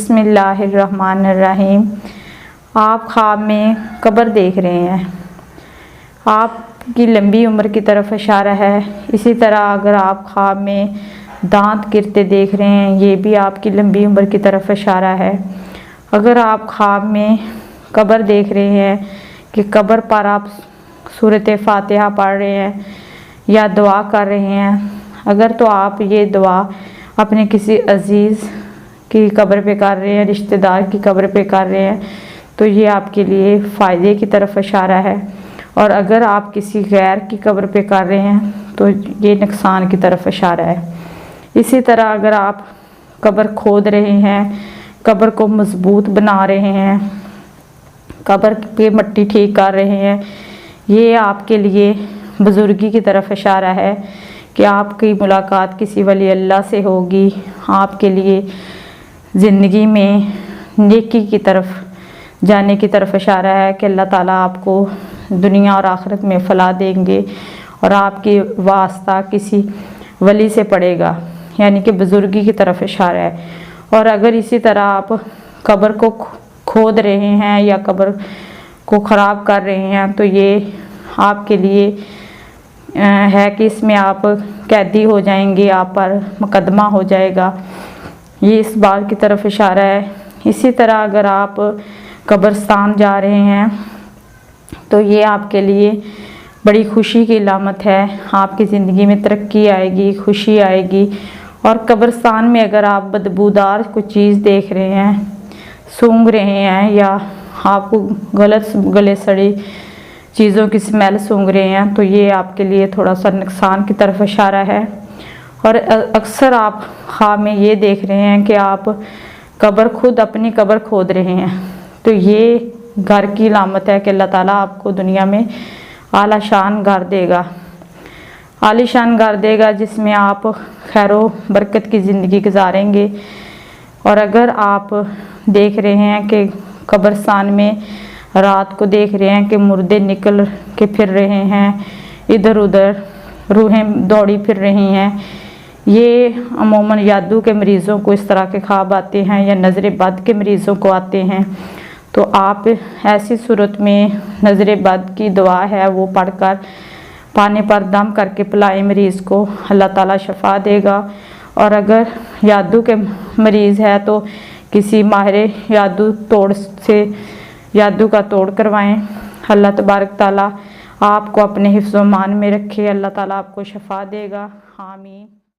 बिस्मिल्लाहिर्रहमानिर्रहीम। आप ख्वाब में कब्र देख रहे हैं, आपकी लंबी उम्र की तरफ इशारा है। इसी तरह अगर आप ख्वाब में दांत गिरते देख रहे हैं, ये भी आपकी लंबी उम्र की तरफ इशारा है। अगर आप ख्वाब में कब्र देख रहे हैं कि कब्र पर आप सूरत फातिहा पढ़ रहे हैं या दुआ कर रहे हैं, अगर तो आप ये दुआ अपने किसी अजीज़ की कब्र पे कर रहे हैं, रिश्तेदार की कब्र पे कर रहे हैं, तो ये आपके लिए फ़ायदे की तरफ इशारा है। और अगर आप किसी गैर की कब्र पे कर रहे हैं तो ये नुकसान की तरफ इशारा है। इसी तरह अगर आप कब्र खोद रहे हैं, कब्र को मजबूत बना रहे हैं, कब्र पे मिट्टी ठीक कर रहे हैं, ये आपके लिए बुज़ुर्गी की तरफ इशारा है कि आपकी मुलाकात किसी वली अल्लाह से होगी। आपके लिए ज़िंदगी में नेकी की तरफ जाने की तरफ इशारा है कि अल्लाह ताला आपको दुनिया और आखिरत में फलाह देंगे और आपकी वास्ता किसी वली से पड़ेगा, यानी कि बुज़ुर्गी की तरफ इशारा है। और अगर इसी तरह आप कब्र को खोद रहे हैं या कब्र को ख़राब कर रहे हैं, तो ये आपके लिए है कि इसमें आप कैदी हो जाएंगे, आप पर मुकदमा हो जाएगा, ये इस बात की तरफ इशारा है। इसी तरह अगर आप कब्रिस्तान जा रहे हैं तो ये आपके लिए बड़ी खुशी की अलामत है। आपकी ज़िंदगी में तरक्की आएगी, खुशी आएगी। और कब्रिस्तान में अगर आप बदबूदार कोई चीज़ देख रहे हैं, सूंघ रहे हैं, या आपको गलत गले सड़ी चीज़ों की स्मेल सूंघ रहे हैं, तो ये आपके लिए थोड़ा सा नुकसान की तरफ इशारा है। और अक्सर आप ख्वाब में ये देख रहे हैं कि आप खुद अपनी कब्र खोद रहे हैं, तो ये घर की अलामत है कि अल्लाह ताला आपको दुनिया में आला शान घर देगा, आलीशान घर देगा, जिसमें आप खैरो बरकत की ज़िंदगी गुजारेंगे। और अगर आप देख रहे हैं कि कब्रिस्तान में रात को देख रहे हैं कि मुर्दे निकल के फिर रहे हैं, इधर उधर रूहें दौड़ी फिर रही हैं, ये अमूमन यादू के मरीज़ों को इस तरह के ख्वाब आते हैं या नज़र बद के मरीज़ों को आते हैं। तो आप ऐसी सूरत में नज़र बद की दुआ है वो पढ़कर पानी पर दम करके पिलाएं मरीज़ को, अल्लाह ताला शफा देगा। और अगर यादू के मरीज़ है तो किसी माहिर यादू तोड़ से यादू का तोड़ करवाएं। अल्लाह तबारक ताला आपको अपने हिफ्ज़-ओ-मान में रखे, अल्लाह ताला आपको शफा देगा। आमीन।